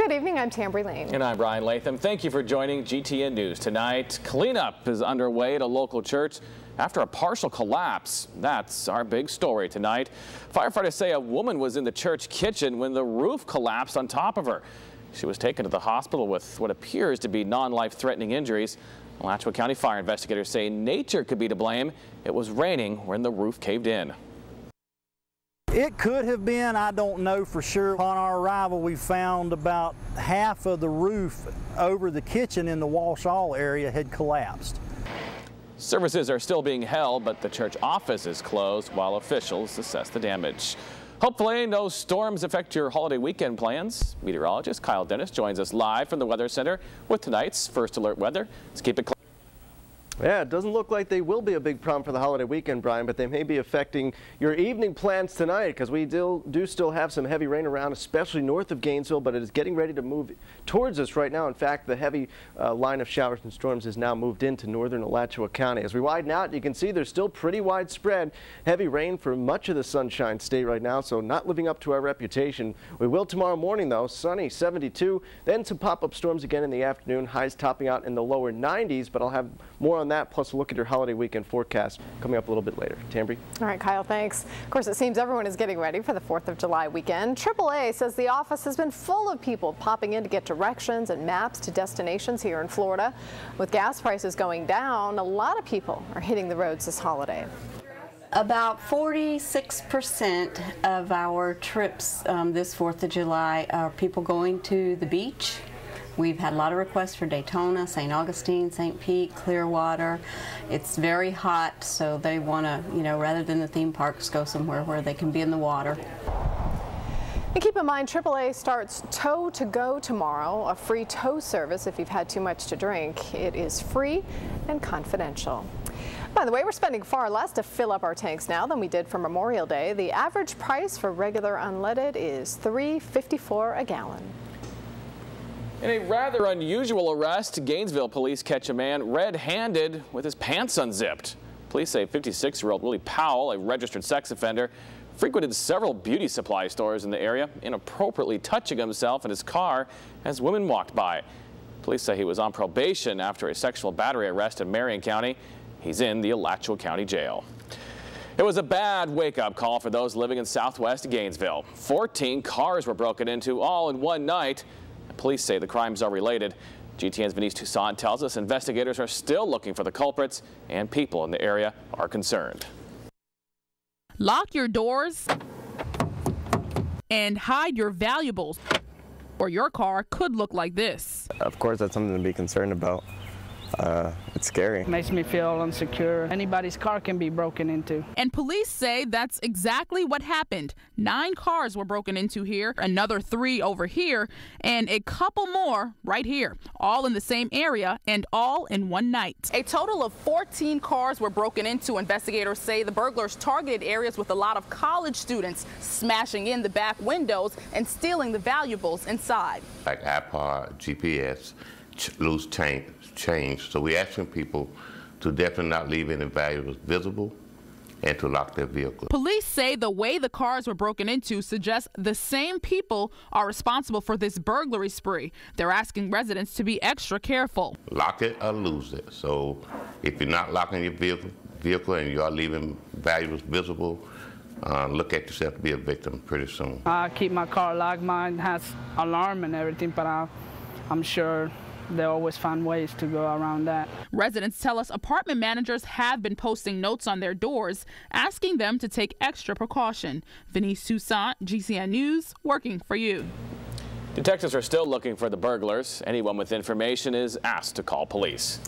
Good evening, I'm Tambry Lane. And I'm Brian Latham. Thank you for joining GTN News tonight. Cleanup is underway at a local church after a partial collapse. That's our big story tonight. Firefighters say a woman was in the church kitchen when the roof collapsed on top of her. She was taken to the hospital with what appears to be non-life-threatening injuries. Alachua County fire investigators say nature could be to blame. It was raining when the roof caved in. It could have been, I don't know for sure. Upon our arrival, we found about half of the roof over the kitchen in the Walsh Hall area had collapsed. Services are still being held, but the church office is closed while officials assess the damage. Hopefully no storms affect your holiday weekend plans. Meteorologist Kyle Dennis joins us live from the Weather Center with tonight's First Alert weather. Let's keep it close. Yeah, it doesn't look like they will be a big problem for the holiday weekend, Brian, but they may be affecting your evening plans tonight because we do still have some heavy rain around, especially north of Gainesville, but it is getting ready to move towards us right now. In fact, the heavy line of showers and storms has now moved into northern Alachua County. As we widen out, you can see there's still pretty widespread heavy rain for much of the Sunshine State right now, so not living up to our reputation. We will tomorrow morning, though. Sunny, 72, then some pop-up storms again in the afternoon, highs topping out in the lower 90s, but I'll have more on that, plus a look at your holiday weekend forecast coming up a little bit later. Tambry? All right, Kyle, thanks. Of course, it seems everyone is getting ready for the 4th of July weekend. AAA says the office has been full of people popping in to get directions and maps to destinations here in Florida. With gas prices going down, a lot of people are hitting the roads this holiday. About 46% of our trips this 4th of July are people going to the beach. We've had a lot of requests for Daytona, St. Augustine, St. Pete, Clearwater. It's very hot, so they want to, rather than the theme parks, go somewhere where they can be in the water. And keep in mind, AAA starts Tow to Go tomorrow, a free tow service if you've had too much to drink. It is free and confidential. By the way, we're spending far less to fill up our tanks now than we did for Memorial Day. The average price for regular unleaded is $3.54 a gallon. In a rather unusual arrest, Gainesville police catch a man red-handed with his pants unzipped. Police say 56-year-old Willie Powell, a registered sex offender, frequented several beauty supply stores in the area, inappropriately touching himself in his car as women walked by. Police say he was on probation after a sexual battery arrest in Marion County. He's in the Alachua County Jail. It was a bad wake-up call for those living in southwest Gainesville. 14 cars were broken into all in one night. Police say the crimes are related. GTN's Venice Toussaint tells us investigators are still looking for the culprits and people in the area are concerned. Lock your doors and hide your valuables, or your car could look like this. Of course, that's something to be concerned about. It's scary. It makes me feel insecure. Anybody's car can be broken into. And police say that's exactly what happened. 9 cars were broken into here, another 3 over here, and a couple more right here, all in the same area and all in one night. A total of 14 cars were broken into. Investigators say the burglars targeted areas with a lot of college students, smashing in the back windows and stealing the valuables inside. Like iPod, GPS, loose change. So we're asking people to definitely not leave any valuables visible and to lock their vehicle. Police say the way the cars were broken into suggests the same people are responsible for this burglary spree. They're asking residents to be extra careful. Lock it or lose it. So if you're not locking your vehicle and you are leaving valuables visible, look at yourself to be a victim pretty soon. I keep my car locked. Mine has alarm and everything, but I'm sure they always find ways to go around that. Residents tell us apartment managers have been posting notes on their doors asking them to take extra precaution. Venice Toussaint, GTN News, working for you. Detectives are still looking for the burglars. Anyone with information is asked to call police.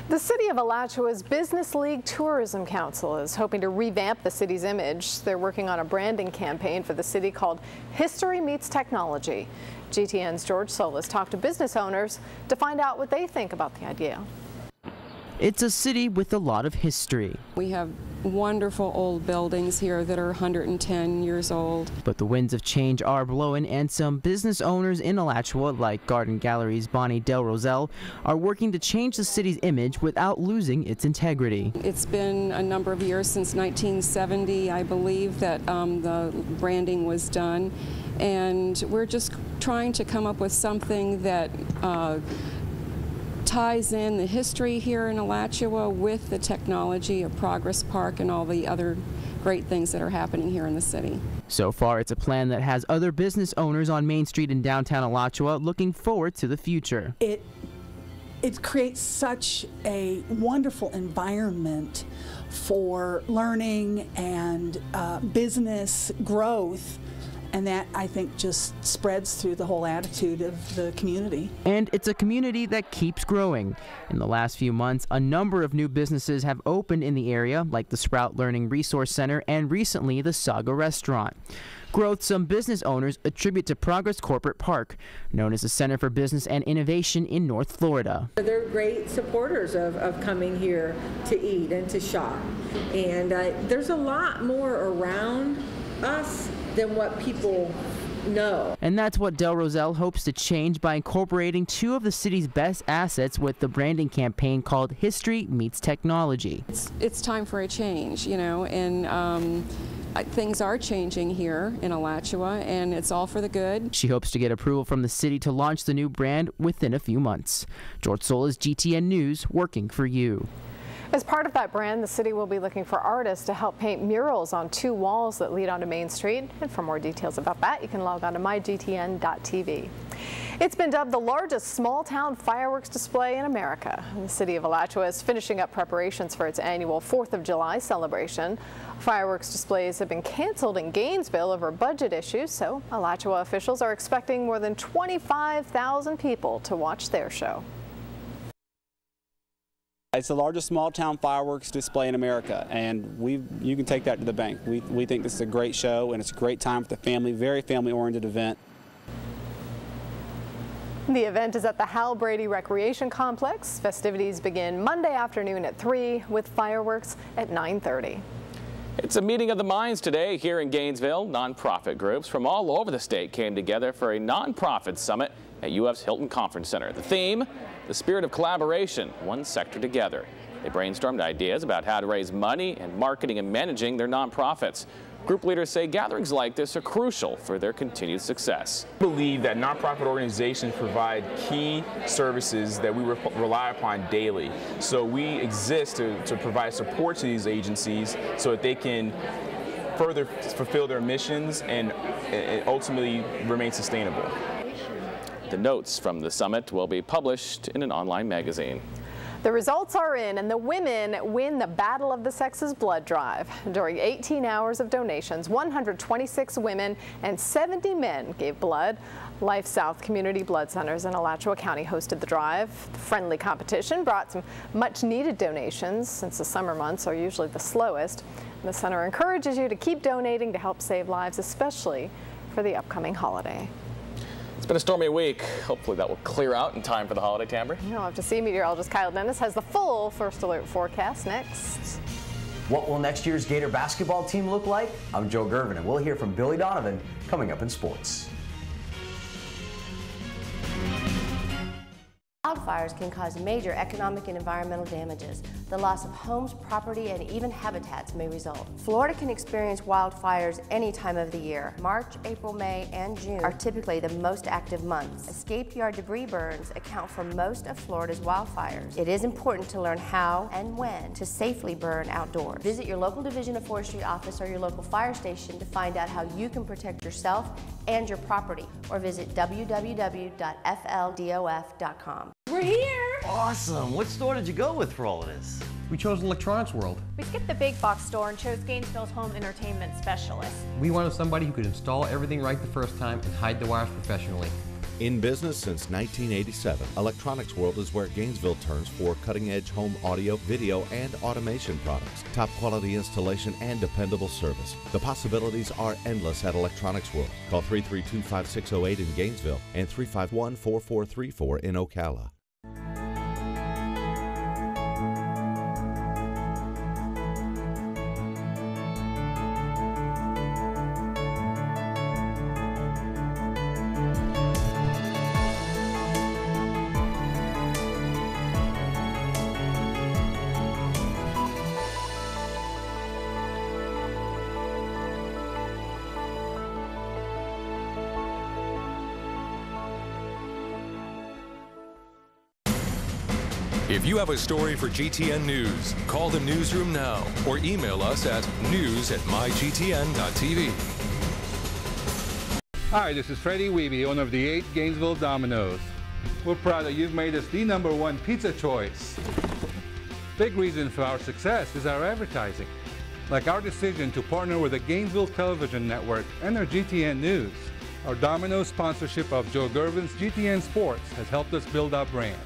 The City of Alachua's Business League Tourism Council is hoping to revamp the city's image. They're working on a branding campaign for the city called History Meets Technology. GTN's George Solis talked to business owners to find out what they think about the idea. It's a city with a lot of history. We have wonderful old buildings here that are 110 years old. But the winds of change are blowing, and some business owners in Alachua, like Garden Gallery's Bonnie Del Roselle, are working to change the city's image without losing its integrity. It's been a number of years, since 1970, I believe, that the branding was done. And we're just trying to come up with something that ties in the history here in Alachua with the technology of Progress Park and all the other great things that are happening here in the city. So far, it's a plan that has other business owners on Main Street in downtown Alachua looking forward to the future. It creates such a wonderful environment for learning and business growth. And that, I think, just spreads through the whole attitude of the community. And it's a community that keeps growing. In the last few months, a number of new businesses have opened in the area, like the Sprout Learning Resource Center and recently the Saga Restaurant. Growth some business owners attribute to Progress Corporate Park, known as the Center for Business and Innovation in North Florida. They're great supporters of coming here to eat and to shop. And there's a lot more around us than what people know. And that's what Del Roselle hopes to change by incorporating two of the city's best assets with the branding campaign called History Meets Technology. It's time for a change, you know, and things are changing here in Alachua, and it's all for the good. She hopes to get approval from the city to launch the new brand within a few months. George Solis, GTN News, working for you. As part of that brand, the city will be looking for artists to help paint murals on 2 walls that lead onto Main Street. And for more details about that, you can log on to mygtn.tv. It's been dubbed the largest small-town fireworks display in America. The city of Alachua is finishing up preparations for its annual 4th of July celebration. Fireworks displays have been canceled in Gainesville over budget issues, so Alachua officials are expecting more than 25,000 people to watch their show. It's the largest small-town fireworks display in America, and you can take that to the bank. We think this is a great show, and it's a great time for the family, very family-oriented event. The event is at the Hal Brady Recreation Complex. Festivities begin Monday afternoon at 3 with fireworks at 9:30. It's a meeting of the minds today here in Gainesville. Nonprofit groups from all over the state came together for a nonprofit summit at UF's Hilton Conference Center. The theme, the spirit of collaboration, one sector together. They brainstormed ideas about how to raise money and marketing and managing their nonprofits. Group leaders say gatherings like this are crucial for their continued success. I believe that nonprofit organizations provide key services that we rely upon daily. So we exist to provide support to these agencies so that they can further fulfill their missions and ultimately remain sustainable. The notes from the summit will be published in an online magazine. The results are in, and the women win the Battle of the Sexes blood drive. During 18 hours of donations, 126 women and 70 men gave blood. Life South Community Blood Centers in Alachua County hosted the drive. The friendly competition brought some much-needed donations since the summer months are usually the slowest. The center encourages you to keep donating to help save lives, especially for the upcoming holiday. It's been a stormy week. Hopefully that will clear out in time for the holiday, Tambry. You'll have to see. Meteorologist Kyle Dennis has the full First Alert forecast next. What will next year's Gator basketball team look like? I'm Joe Gervin, and we'll hear from Billy Donovan coming up in sports. Wildfires can cause major economic and environmental damages. The loss of homes, property, and even habitats may result. Florida can experience wildfires any time of the year. March, April, May, and June are typically the most active months. Escape yard debris burns account for most of Florida's wildfires. It is important to learn how and when to safely burn outdoors. Visit your local Division of Forestry office or your local fire station to find out how you can protect yourself and your property, or visit www.fldof.com. We're here! Awesome! What store did you go with for all of this? We chose Electronics World. We skipped the big box store and chose Gainesville's home entertainment specialist. We wanted somebody who could install everything right the first time and hide the wires professionally. In business since 1987, Electronics World is where Gainesville turns for cutting-edge home audio, video, and automation products, top-quality installation, and dependable service. The possibilities are endless at Electronics World. Call 332-5608 in Gainesville and 351-4434 in Ocala. If you have a story for GTN News, call the newsroom now or email us at news@mygtn.tv. Hi, this is Freddie Weeby, owner of the 8 Gainesville Domino's. We're proud that you've made us the #1 pizza choice. Big reason for our success is our advertising, like our decision to partner with the Gainesville Television Network and their GTN News. Our Domino's sponsorship of Joe Gervin's GTN Sports has helped us build our brand.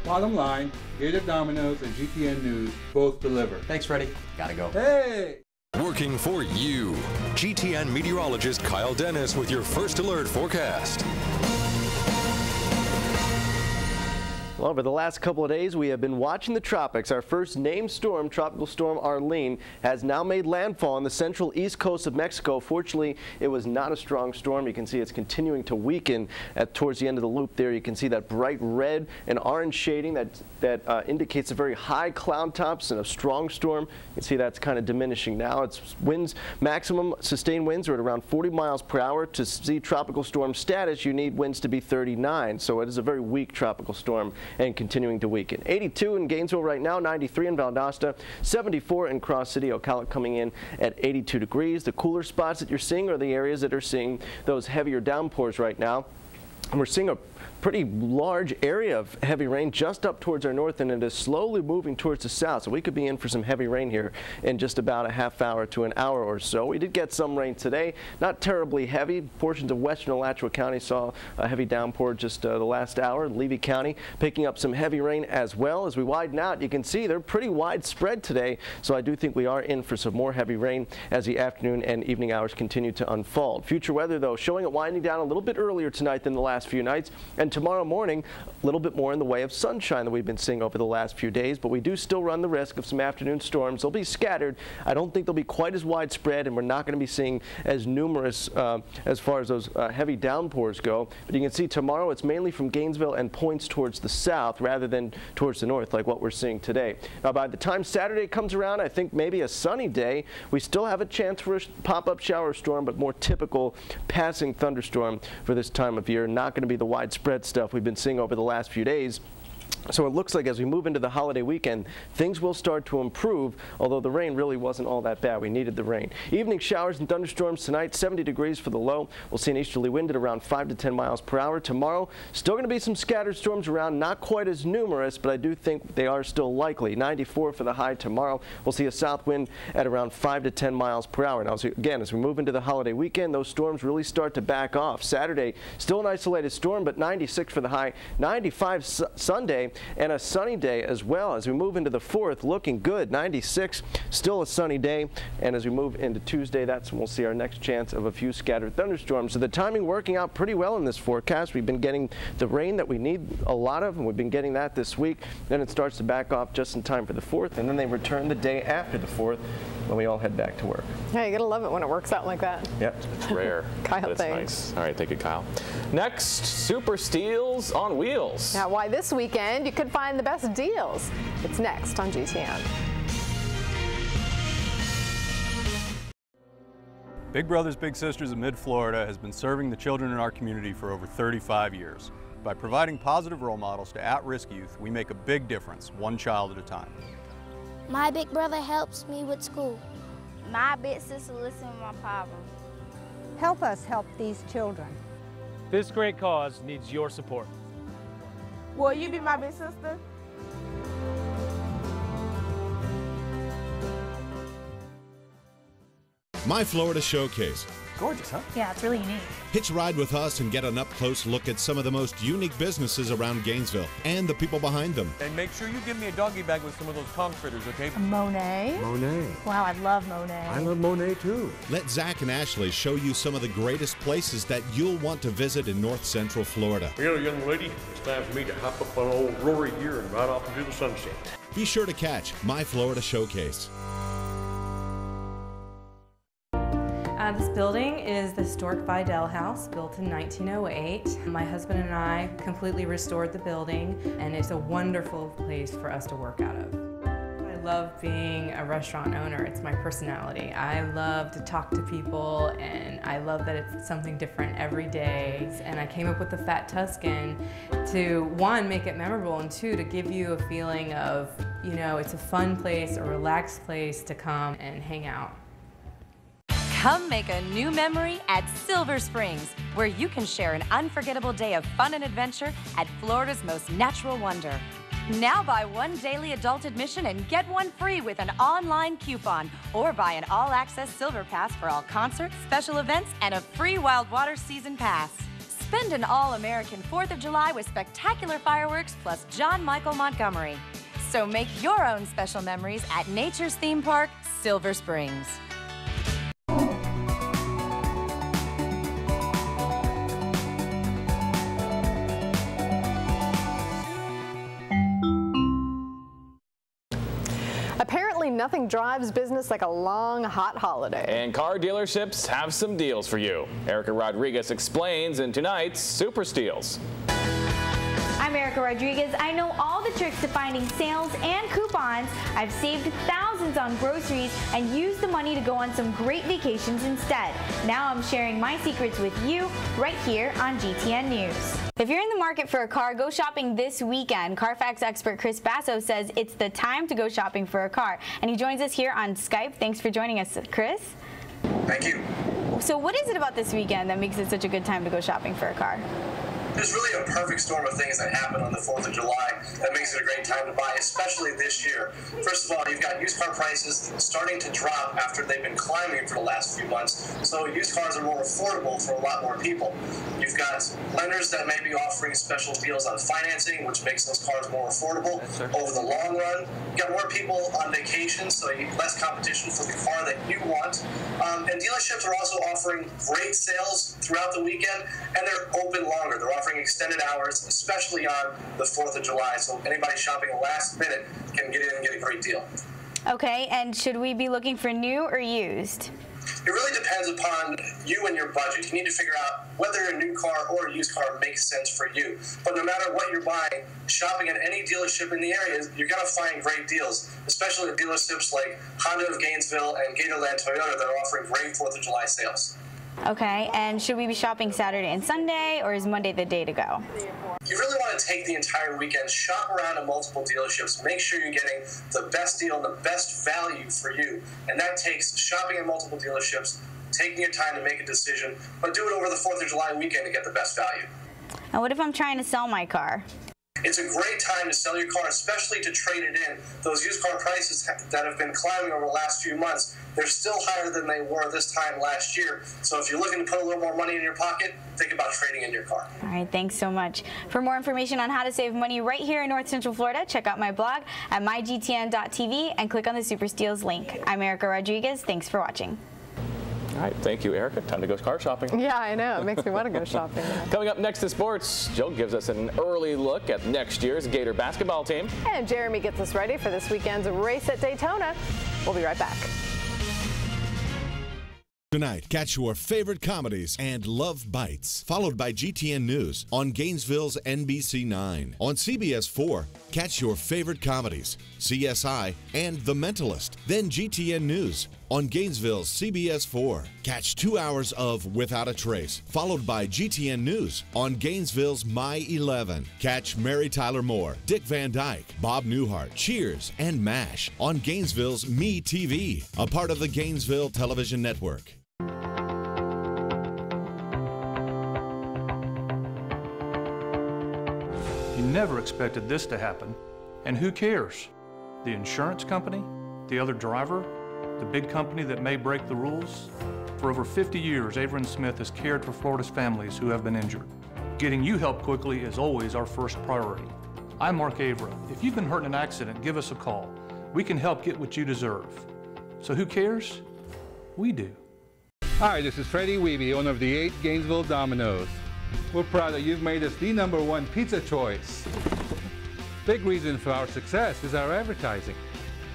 Bottom line, Gator Domino's and GTN News both deliver. Thanks, Freddie. Gotta go. Hey! Working for you. GTN meteorologist Kyle Dennis with your first alert forecast. Well, over the last couple of days, we have been watching the tropics. Our first named storm, Tropical Storm Arlene, has now made landfall on the central east coast of Mexico. Fortunately, it was not a strong storm. You can see it's continuing to weaken towards the end of the loop there. You can see that bright red and orange shading that indicates a very high cloud tops and a strong storm. You can see that's kind of diminishing now. Its winds, maximum sustained winds are at around 40 miles per hour. To see tropical storm status, you need winds to be 39. So it is a very weak tropical storm and continuing to weaken. 82 in Gainesville right now, 93 in Valdosta, 74 in Cross City. Ocala coming in at 82 degrees. The cooler spots that you're seeing are the areas that are seeing those heavier downpours right now. And we're seeing a pretty large area of heavy rain just up towards our north, and it is slowly moving towards the south. So we could be in for some heavy rain here in just about a half hour to an hour or so. We did get some rain today, not terribly heavy. Portions of western Alachua County saw a heavy downpour just the last hour. Levy County picking up some heavy rain as well. As we widen out, you can see they're pretty widespread today. So I do think we are in for some more heavy rain as the afternoon and evening hours continue to unfold. Future weather, though, showing it winding down a little bit earlier tonight than the last few nights. And tomorrow morning, a little bit more in the way of sunshine that we've been seeing over the last few days, but we do still run the risk of some afternoon storms. They'll be scattered. I don't think they'll be quite as widespread, and we're not going to be seeing as numerous as far as those heavy downpours go. But you can see tomorrow it's mainly from Gainesville and points towards the south rather than towards the north like what we're seeing today. Now, by the time Saturday comes around, I think maybe a sunny day. We still have a chance for a pop-up shower storm, but more typical passing thunderstorm for this time of year. Not going to be the widespread stuff we've been seeing over the last few days. So it looks like as we move into the holiday weekend, things will start to improve, although the rain really wasn't all that bad. We needed the rain. Evening showers and thunderstorms tonight, 70 degrees for the low. We'll see an easterly wind at around 5 to 10 miles per hour. Tomorrow, still going to be some scattered storms around, not quite as numerous, but I do think they are still likely. 94 for the high tomorrow. We'll see a south wind at around 5 to 10 miles per hour. Now, again, as we move into the holiday weekend, those storms really start to back off. Saturday, still an isolated storm, but 96 for the high. 95 Sunday. And a sunny day as well. As we move into the 4th, looking good. 96, still a sunny day. And as we move into Tuesday, that's when we'll see our next chance of a few scattered thunderstorms. So the timing working out pretty well in this forecast. We've been getting the rain that we need a lot of, and we've been getting that this week. Then it starts to back off just in time for the 4th, and then they return the day after the 4th when we all head back to work. Yeah, you gotta love it when it works out like that. Yep. It's rare. Kyle, but it's thanks. nice. All right, thank you, Kyle. Next, super steals on wheels. Now, why this weekend you could find the best deals. It's next on GTN. Big Brothers Big Sisters of Mid-Florida has been serving the children in our community for over 35 years. By providing positive role models to at-risk youth, we make a big difference, one child at a time. My big brother helps me with school. My big sister listens to my problem. Help us help these children. This great cause needs your support. Will you be my big sister? My Florida Showcase. Gorgeous, huh? Yeah, it's really unique. Hitch a ride with us and get an up-close look at some of the most unique businesses around Gainesville and the people behind them. And make sure you give me a doggy bag with some of those conch critters, okay? Monet. Monet. Wow, I love Monet. I love Monet too. Let Zach and Ashley show you some of the greatest places that you'll want to visit in North Central Florida. You know, young lady, it's time for me to hop up on old Rory here and ride off into the sunset. Be sure to catch My Florida Showcase. This building is the historic Vidal House, built in 1908. My husband and I completely restored the building, and it's a wonderful place for us to work out of. I love being a restaurant owner. It's my personality. I love to talk to people, and I love that it's something different every day. And I came up with the Fat Tuscan to, one, make it memorable, and two, to give you a feeling of, you know, it's a fun place, a relaxed place to come and hang out. Come make a new memory at Silver Springs, where you can share an unforgettable day of fun and adventure at Florida's most natural wonder. Now buy one daily adult admission and get one free with an online coupon, or buy an all-access Silver Pass for all concerts, special events, and a free Wild Water Season Pass. Spend an all-American 4th of July with spectacular fireworks plus John Michael Montgomery. So make your own special memories at Nature's Theme Park, Silver Springs. Apparently, nothing drives business like a long, hot holiday. And car dealerships have some deals for you. Erica Rodriguez explains in tonight's Super Steals. I'm Erica Rodriguez. I know all the tricks to finding sales and coupons. I've saved thousands on groceries and used the money to go on some great vacations instead. Now I'm sharing my secrets with you right here on GTN News. If you're in the market for a car, go shopping this weekend. Carfax expert Chris Basso says it's the time to go shopping for a car. And he joins us here on Skype. Thanks for joining us, Chris. Thank you. So what is it about this weekend that makes it such a good time to go shopping for a car? There's really a perfect storm of things that happen on the 4th of July that makes it a great time to buy, especially this year. First of all, you've got used car prices starting to drop after they've been climbing for the last few months, so used cars are more affordable for a lot more people. You've got lenders that may be offering special deals on financing, which makes those cars more affordable over the long run. You've got more people on vacation, so you have less competition for the car that you want. And dealerships are also offering great sales throughout the weekend, and they're open longer. They're offering extended hours, especially on the 4th of July, so anybody shopping last minute can get in and get a great deal. Okay, and should we be looking for new or used? It really depends upon you and your budget. You need to figure out whether a new car or a used car makes sense for you. But no matter what you're buying, shopping at any dealership in the area, you're going to find great deals, especially at dealerships like Honda of Gainesville and Gatorland Toyota that are offering great 4th of July sales. Okay, and should we be shopping Saturday and Sunday, or is Monday the day to go? You really want to take the entire weekend, shop around at multiple dealerships, make sure you're getting the best deal and the best value for you. And that takes shopping at multiple dealerships, taking your time to make a decision, but do it over the 4th of July weekend to get the best value. And what if I'm trying to sell my car? It's a great time to sell your car, especially to trade it in. Those used car prices that have been climbing over the last few months, they're still higher than they were this time last year. So if you're looking to put a little more money in your pocket, think about trading in your car. All right, thanks so much. For more information on how to save money right here in North Central Florida, check out my blog at mygtn.tv and click on the Super Steals link. I'm Erica Rodriguez. Thanks for watching. All right, thank you, Erica. Time to go car shopping. Yeah, I know. It makes me want to go shopping. Coming up next to sports, Jill gives us an early look at next year's Gator basketball team. And Jeremy gets us ready for this weekend's race at Daytona. We'll be right back. Tonight, catch your favorite comedies and Love Bites, followed by GTN News on Gainesville's NBC9. On CBS 4, catch your favorite comedies, CSI and The Mentalist. Then GTN News on Gainesville's CBS 4. Catch 2 hours of Without a Trace, followed by GTN News on Gainesville's My 11. Catch Mary Tyler Moore, Dick Van Dyke, Bob Newhart, Cheers, and MASH on Gainesville's Me TV, a part of the Gainesville Television Network. You never expected this to happen. And who cares? The insurance company? The other driver? The big company that may break the rules? For over 50 years, Avery & Smith has cared for Florida's families who have been injured. Getting you help quickly is always our first priority. I'm Mark Avra. If you've been hurt in an accident, give us a call. We can help get what you deserve. So who cares? We do. Hi, this is Freddie Wiebe, owner of the 8 Gainesville Domino's. We're proud that you've made us the #1 pizza choice. Big reason for our success is our advertising,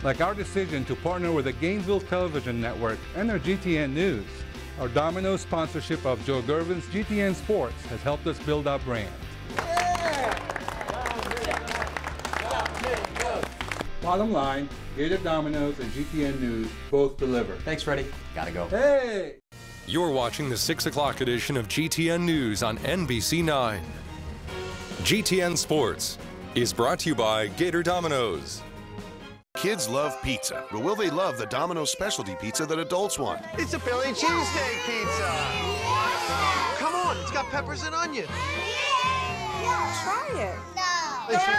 like our decision to partner with the Gainesville Television Network and our GTN News. Our Domino's sponsorship of Joe Gervin's GTN Sports has helped us build our brand. Bottom line, Gator Dominoes and GTN News both deliver. Thanks, Freddie. Gotta go. Hey! You're watching the 6 o'clock edition of GTN News on NBC 9. GTN Sports is brought to you by Gator Dominoes. Kids love pizza, but will they love the Domino's specialty pizza that adults want? It's a Philly cheesesteak pizza. Come on, it's got peppers and onions. Try it. No. That's for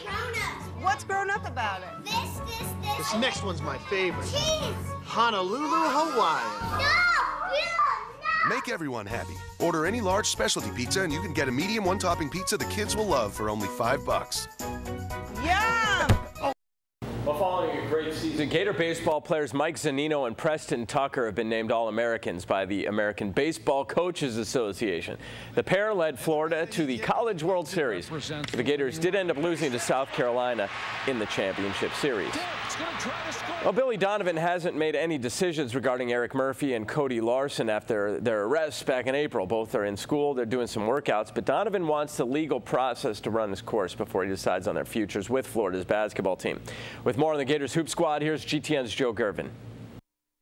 grown-ups. What's grown up about it? This next one's my favorite. Cheese. Honolulu, Hawaii. No. Make everyone happy. Order any large specialty pizza and you can get a medium one-topping pizza the kids will love for only $5. Yum! Well, following a great season, Gator baseball players Mike Zunino and Preston Tucker have been named All-Americans by the American Baseball Coaches Association. The pair led Florida to the College World Series. The Gators did end up losing to South Carolina in the championship series. Well, Billy Donovan hasn't made any decisions regarding Eric Murphy and Cody Larson after their arrests back in April. Both are in school. They're doing some workouts, but Donovan wants the legal process to run its course before he decides on their futures with Florida's basketball team. With more on the Gators Hoop Squad, here's GTN's Joe Gervin.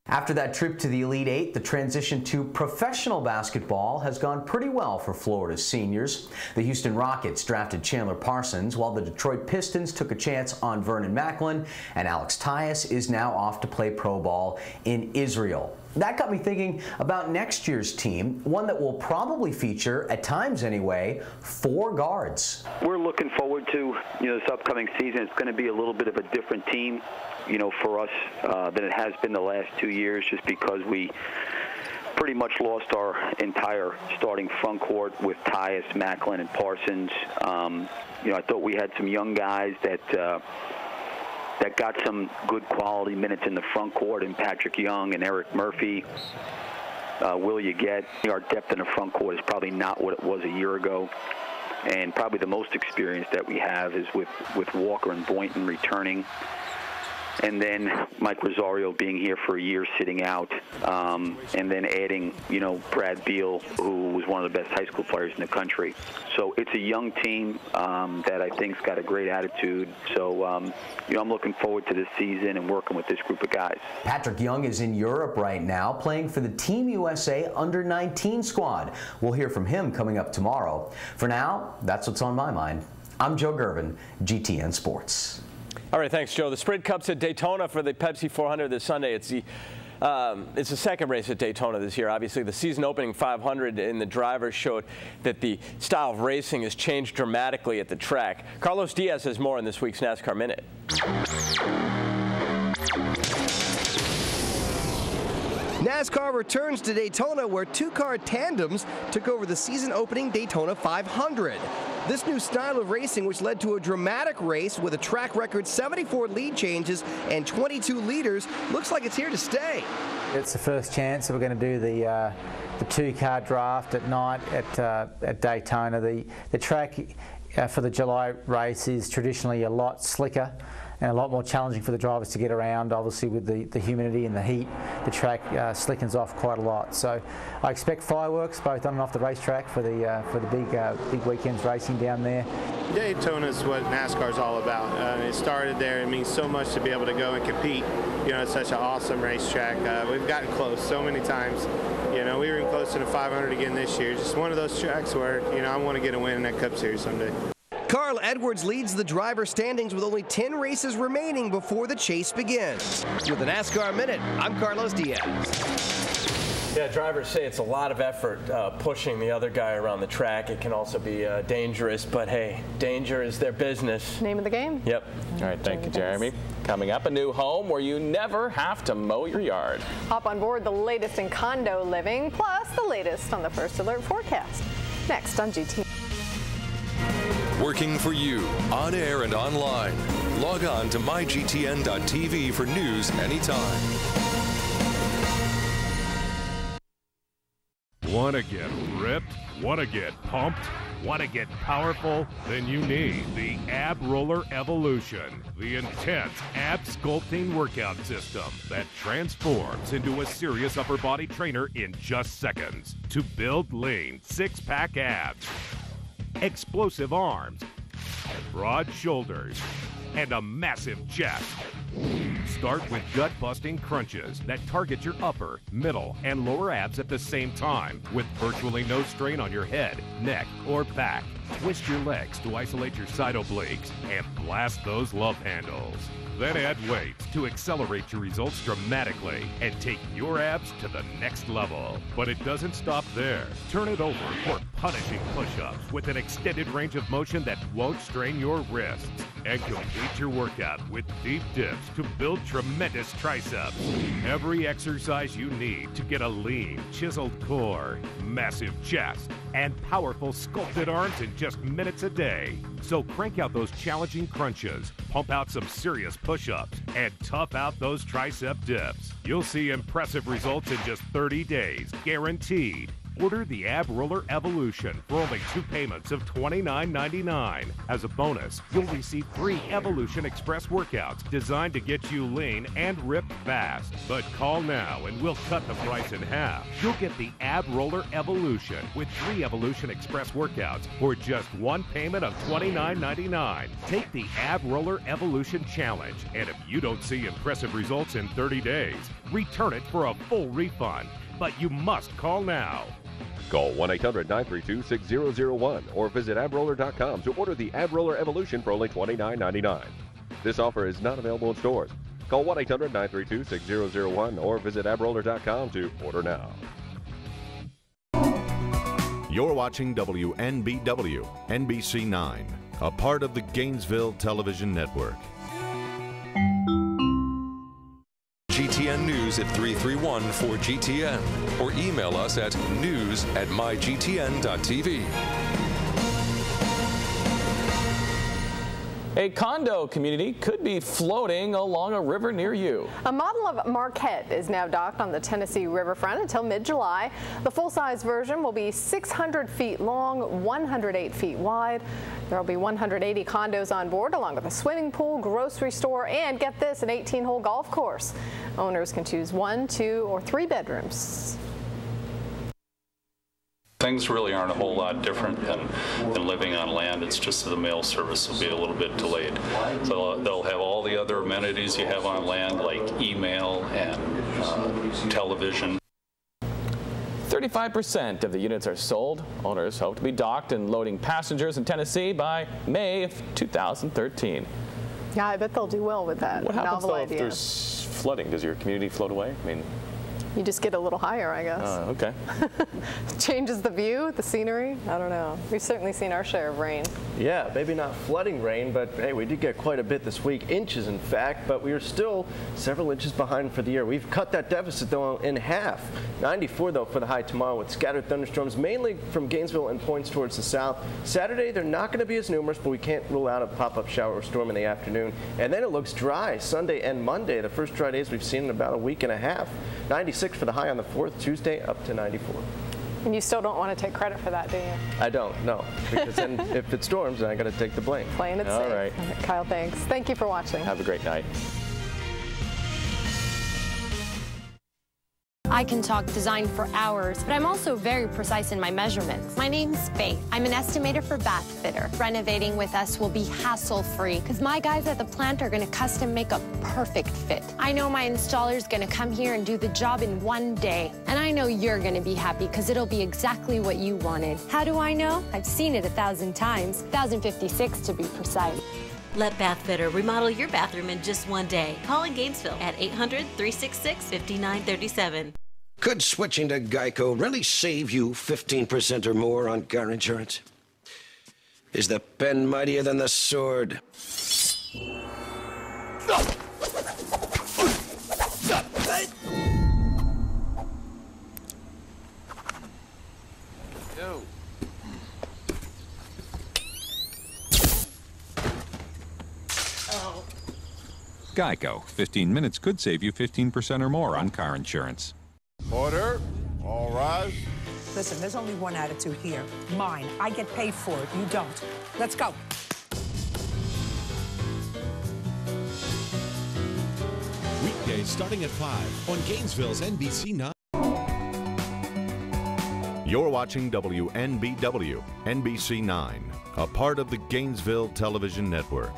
After that trip to the Elite Eight, the transition to professional basketball has gone pretty well for Florida's seniors. The Houston Rockets drafted Chandler Parsons, while the Detroit Pistons took a chance on Vernon Macklin, and Alex Tyus is now off to play pro ball in Israel. That got me thinking about next year's team, one that will probably feature, at times anyway, 4 guards. We're looking forward to, this upcoming season. It's going to be a little bit of a different team, for us than it has been the last 2 years, just because we pretty much lost our entire starting front court with Tyus, Macklin, and Parsons. I thought we had some young guys that got some good quality minutes in the front court, and Patrick Young and Eric Murphy. Will you get? Our depth in the front court is probably not what it was a year ago. And probably the most experience that we have is with Walker and Boynton returning. And then Mike Rosario being here for a year sitting out, and then adding, Brad Beal, who was one of the best high school players in the country. So it's a young team that I think's got a great attitude. So, I'm looking forward to this season and working with this group of guys. Patrick Young is in Europe right now, playing for the Team USA Under-19 squad. We'll hear from him coming up tomorrow. For now, that's what's on my mind. I'm Joe Gervin, GTN Sports. All right, thanks, Joe. The Sprint Cup's at Daytona for the Pepsi 400 this Sunday. It's the second race at Daytona this year. Obviously, the season opening 500 in the drivers showed that the style of racing has changed dramatically at the track. Carlos Diaz has more in this week's NASCAR Minute. NASCAR returns to Daytona, where 2-car tandems took over the season-opening Daytona 500. This new style of racing, which led to a dramatic race with a track record 74 lead changes and 22 leaders, looks like it's here to stay. It's the first chance that we're going to do the 2-car draft at night at Daytona. The track for the July race is traditionally a lot slicker and a lot more challenging for the drivers to get around. Obviously, with the humidity and the heat, the track slickens off quite a lot. So I expect fireworks both on and off the racetrack for the big weekends racing down there. Daytona is what NASCAR is all about. It started there. It means so much to be able to go and compete. It's such an awesome racetrack. We've gotten close so many times. We were even close to the 500 again this year. Just one of those tracks where I want to get a win in that Cup Series someday. Carl Edwards leads the driver standings with only 10 races remaining before the chase begins. With the NASCAR Minute, I'm Carlos Diaz. Yeah, drivers say it's a lot of effort pushing the other guy around the track. It can also be dangerous, but hey, danger is their business. Name of the game. Yep. All right, thank you, Jeremy. Coming up, a new home where you never have to mow your yard. Hop on board the latest in condo living, plus the latest on the First Alert forecast. Next on GTN. Working for you, on air and online. Log on to mygtn.tv for news anytime. Want to get ripped? Want to get pumped? Want to get powerful? Then you need the Ab Roller Evolution, the intense ab sculpting workout system that transforms into a serious upper body trainer in just seconds to build lean six-pack abs, explosive arms, broad shoulders, and a massive chest. Start with gut-busting crunches that target your upper, middle, and lower abs at the same time with virtually no strain on your head, neck, or back. Twist your legs to isolate your side obliques and blast those love handles. Then add weights to accelerate your results dramatically and take your abs to the next level. But it doesn't stop there. Turn it over for punishing push-ups with an extended range of motion that won't strain your wrists. And complete your workout with deep dips to build tremendous triceps. Every exercise you need to get a lean, chiseled core, massive chest, and powerful sculpted arms in just minutes a day. So crank out those challenging crunches, pump out some serious push-ups, and tough out those tricep dips. You'll see impressive results in just 30 days, guaranteed. Order the Ab Roller Evolution for only 2 payments of $29.99. As a bonus, you'll receive free Evolution Express workouts designed to get you lean and ripped fast. But call now and we'll cut the price in half. You'll get the Ab Roller Evolution with 3 Evolution Express workouts for just 1 payment of $29.99. Take the Ab Roller Evolution Challenge, and if you don't see impressive results in 30 days, return it for a full refund. But you must call now. Call 1-800-932-6001 or visit abroller.com to order the Ab Roller Evolution for only $29.99. This offer is not available in stores. Call 1-800-932-6001 or visit abroller.com to order now. You're watching WNBW, NBC 9, a part of the Gainesville Television Network. GTN News at 331 for GTN or email us at news@mygtn.tv. A condo community could be floating along a river near you. A model of Marquette is now docked on the Tennessee riverfront until mid-July. The full-size version will be 600 feet long, 108 feet wide. There will be 180 condos on board, along with a swimming pool, grocery store, and get this, an 18-hole golf course. Owners can choose 1, 2, or 3 bedrooms. Things really aren't a whole lot different than living on land. It's just that the mail service will be a little bit delayed. So they'll have all the other amenities you have on land, like email and television. 35% of the units are sold. Owners hope to be docked and loading passengers in Tennessee by May of 2013. Yeah, I bet they'll do well with that. What happens novel though idea. if there's flooding? Does your community float away? I mean, you just get a little higher, I guess. Okay. Changes the view, the scenery. I don't know. We've certainly seen our share of rain. Yeah, maybe not flooding rain, but hey, we did get quite a bit this week, inches in fact, but we are still several inches behind for the year. We've cut that deficit though in half. 94 though for the high tomorrow with scattered thunderstorms mainly from Gainesville and points towards the south. Saturday they're not going to be as numerous, but we can't rule out a pop-up shower or storm in the afternoon. And then it looks dry Sunday and Monday, the first dry days we've seen in about a week and a half. 96 for the high on the 4th, Tuesday up to 94. And you still don't want to take credit for that, do you? I don't, no. Because then if it storms, then I got to take the blame. Playing it safe. All right. Kyle, thanks. Thank you for watching. Have a great night. I can talk design for hours, but I'm also very precise in my measurements. My name's Faith. I'm an estimator for Bath Fitter. Renovating with us will be hassle-free because my guys at the plant are going to custom make a perfect fit. I know my installer's going to come here and do the job in 1 day. And I know you're going to be happy because it'll be exactly what you wanted. How do I know? I've seen it 1,000 times. 1,056 to be precise. Let Bath Fitter remodel your bathroom in just 1 day. Call in Gainesville at 800-366-5937. Could switching to Geico really save you 15% or more on car insurance? Is the pen mightier than the sword? Yo. Geico. 15 minutes could save you 15% or more on car insurance. Order. All rise. Listen, there's only one attitude here. Mine. I get paid for it. You don't. Let's go. Weekdays starting at 5 on Gainesville's NBC 9. You're watching WNBW, NBC 9, a part of the Gainesville Television Network.